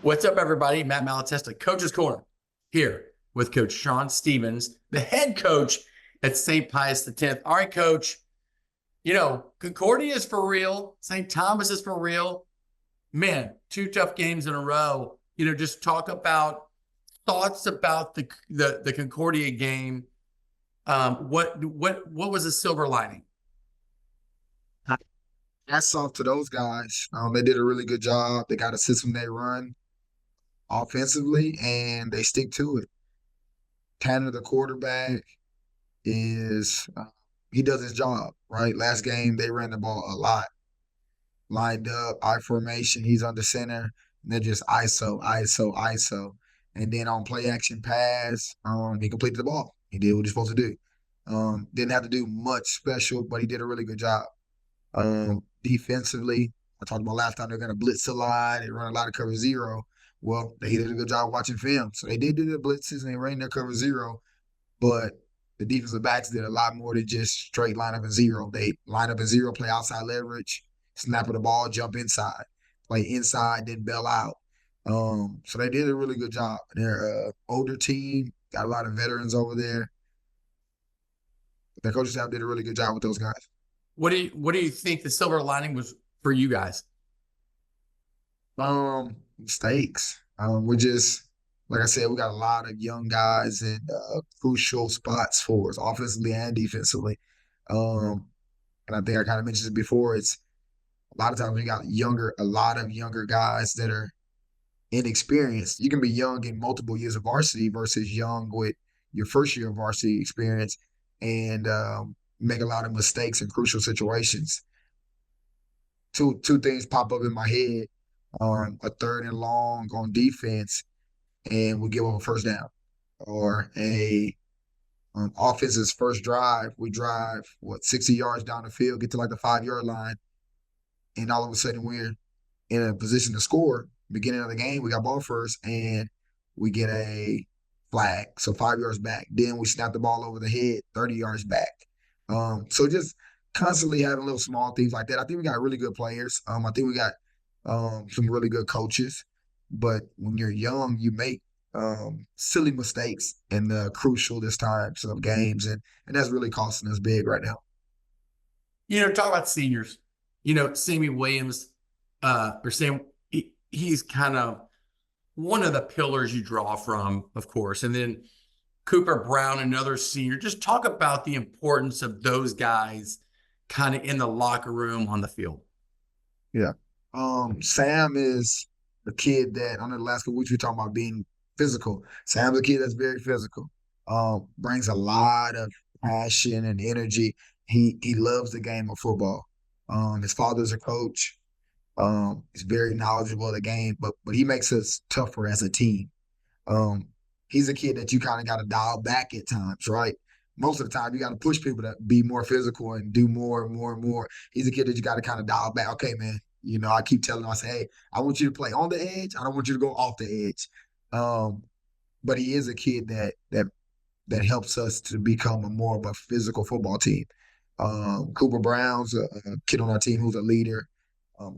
What's up, everybody? Matt Malatesta, Coach's Corner, here with Coach Shaun Stevens, the head coach at St. Pius X. All right, Coach, Concordia is for real. St. Thomas is for real. Man, two tough games in a row. Just talk about thoughts about the Concordia game. What was the silver lining? Hats off to those guys. They did a really good job. They got a system they run offensively, and they stick to it. Tanner, the quarterback, is he does his job right. Last game they ran the ball a lot, lined up, I formation. He's under center, and they're just ISO, ISO, ISO. And then on play action pass, he completed the ball. He did what he's supposed to do. Didn't have to do much special, but he did a really good job. Defensively, I talked about last time they're going to blitz a lot. They run a lot of cover zero. Well, they did a good job watching film. So they did do their blitzes and they ran their cover zero, but the defensive backs did a lot more than just straight line up and zero. They line up and zero, play outside leverage, snap of the ball, jump inside, play inside, then bail out. So they did a really good job. They're an older team, got a lot of veterans over there. The coaching staff did a really good job with those guys. What do you think the silver lining was for you guys? Mistakes. We're just, like I said, we got a lot of young guys in crucial spots for us, offensively and defensively. And I think I kind of mentioned it before. It's a lot of times we got a lot of younger guys that are inexperienced. You can be young in multiple years of varsity versus young with your first year of varsity experience and make a lot of mistakes in crucial situations. Two things pop up in my head. A third and long on defense, and we give up a first down, or a offense's first drive. We drive 60 yards down the field, get to like the 5-yard line, and all of a sudden we're in a position to score. Beginning of the game, we got ball first, and we get a flag, so 5 yards back. Then we snap the ball over the head, 30 yards back. So just constantly having little small things like that. I think we got really good players. I think we got some really good coaches. But when you're young, you make silly mistakes in the crucialest times of games, and that's really costing us big right now. Talk about seniors. Sammy Williams, or Sam, he's kind of one of the pillars you draw from, of course. And then Cooper Brown, another senior. Just talk about the importance of those guys kind of in the locker room, on the field. Yeah. Sam is the kid that, I know the last couple weeks we were talking about being physical. Sam's a kid that's very physical. Brings a lot of passion and energy. He loves the game of football. His father's a coach. He's very knowledgeable of the game, but he makes us tougher as a team. He's a kid that you kind of got to dial back at times, right? Most of the time, you got to push people to be more physical and do more and more and more. He's a kid that you got to kind of dial back. Okay, man. I keep telling him, I say, hey, I want you to play on the edge. I don't want you to go off the edge. But he is a kid that helps us to become more of a physical football team. Cooper Brown's a kid on our team who's a leader.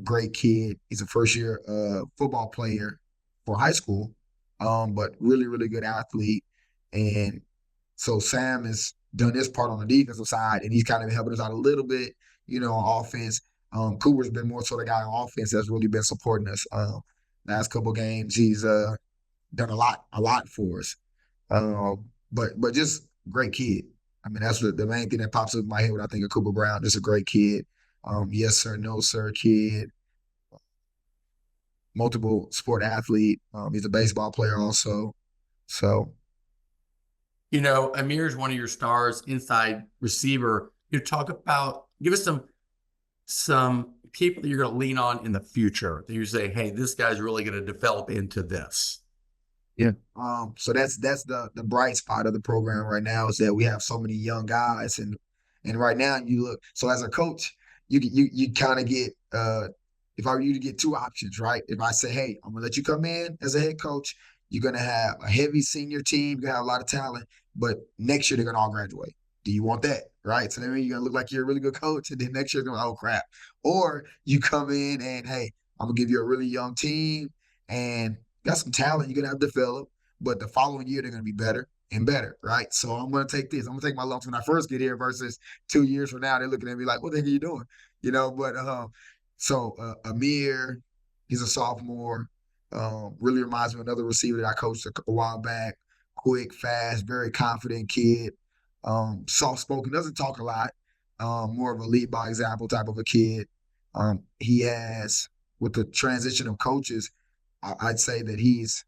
Great kid. He's a first-year football player for high school, but really, really good athlete. And so Sam has done his part on the defensive side, and he's kind of helping us out a little bit, on offense. Cooper's been more so the guy on offense that's really been supporting us. Last couple of games, he's done a lot for us. But just great kid. I mean, that's the main thing that pops up in my head when I think of Cooper Brown. Just a great kid. Yes sir, no sir kid. Multiple sport athlete. He's a baseball player also. So Amir's one of your stars, inside receiver. Give us some people that you're going to lean on in the future that you say, hey, this guy's really going to develop into this. Yeah. So that's the bright spot of the program right now, is that we have so many young guys, and right now you look. So as a coach, you kind of get if I were you to get two options, right? If I say, hey, I'm gonna let you come in as a head coach, you're gonna have a heavy senior team, you're gonna have a lot of talent, but next year they're gonna all graduate. Do you want that? Right. So then you're gonna look like you're a really good coach, and then next year you're gonna, oh crap. Or you come in and, hey, I'm gonna give you a really young team, and got some talent you're gonna have to develop, but the following year they're gonna be better and better, right? So I'm gonna take this. I'm gonna take my lumps when I first get here versus 2 years from now. They're looking at me like, "What the heck are you doing?" You know. But Amir, he's a sophomore. Really reminds me of another receiver that I coached a while back. Quick, fast, very confident kid. Soft spoken, doesn't talk a lot. More of a lead by example type of a kid. He has, with the transition of coaches, I'd say that he's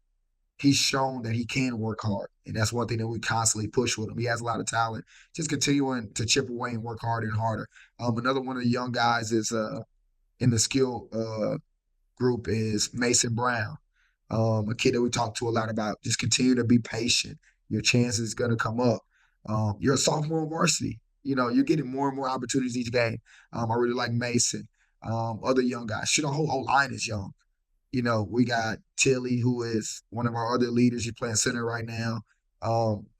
shown that he can work hard. And that's one thing that we constantly push with him. He has a lot of talent, just continuing to chip away and work harder and harder. Another one of the young guys is in the skill group is Mason Brown, a kid that we talk to a lot about. Just continue to be patient. Your chance is going to come up. You're a sophomore on varsity. You know, you're getting more and more opportunities each game. I really like Mason. Other young guys. Shit, our whole line is young. You know, we got Tilly, who is one of our other leaders. He's playing center right now.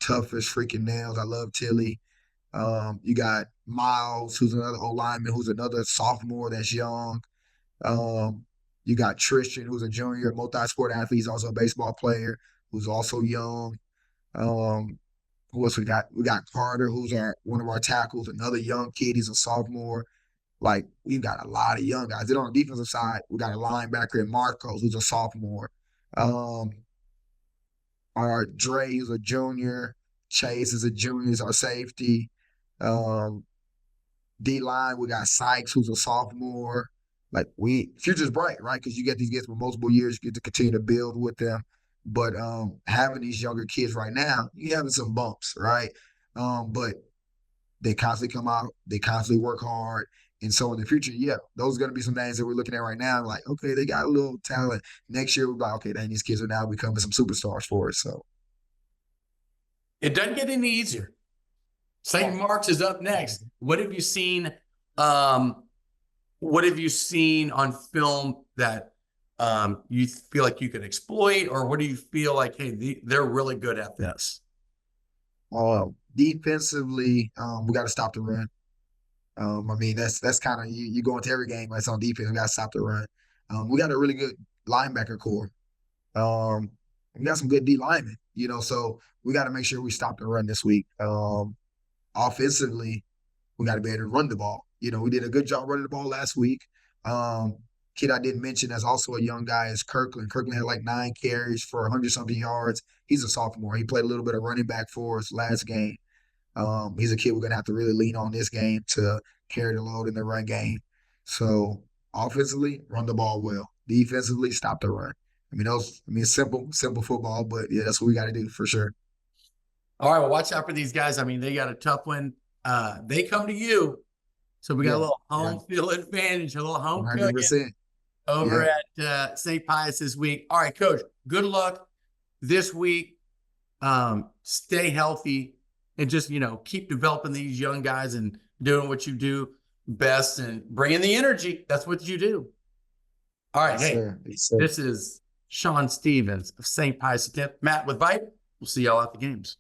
Tough as freaking nails. I love Tilly. You got Miles, who's another O lineman, who's another sophomore that's young. Um, you got Tristan, who's a junior, multi-sport athlete. He's also a baseball player, who's also young. Um, who else we got? We got Carter, who's one of our tackles, another young kid. He's a sophomore. Like, we've got a lot of young guys. Then on the defensive side, we got a linebacker in Marcos, who's a sophomore. Um, our Dre, who's a junior. Chase is a junior, is our safety. Um, D line, we got Sykes, who's a sophomore. Like, future's bright, right? Because you get these kids for multiple years, you get to continue to build with them. But having these younger kids right now, you're having some bumps, right? But they constantly come out, they constantly work hard. And so in the future, yeah, those are going to be some names that we're looking at right now. Like, okay, they got a little talent. Next year, we'll be like, okay, dang, these kids are now becoming some superstars for us. So It doesn't get any easier. St. Mark's is up next. What have you seen? What have you seen on film that you feel like you can exploit, or what do you feel like, hey, they're really good at this? Defensively, we got to stop the run. I mean, that's kind of you go into every game that's on defense. We got to stop the run. We got a really good linebacker core. We got some good D linemen, you know, so we got to make sure we stop the run this week. Offensively, we got to be able to run the ball. You know, we did a good job running the ball last week. Kid I didn't mention that's also a young guy is Kirkland. Kirkland had like 9 carries for 100-something yards. He's a sophomore. He played a little bit of running back for us last game. He's a kid we're going to have to really lean on this game to carry the load in the run game. So offensively, run the ball well. Defensively, stop the run. Simple football, but yeah, that's what we got to do for sure. All right, well, watch out for these guys. I mean, they got a tough one. They come to you. So we got a little home field advantage, a little home 100%. Over at St. Pius this week. All right, Coach, good luck this week. Stay healthy and just, keep developing these young guys and doing what you do best and bringing the energy. That's what you do. All right, yes, sir. This is Shaun Stevens of St. Pius X. Matt with VYPE. We'll see y'all at the games.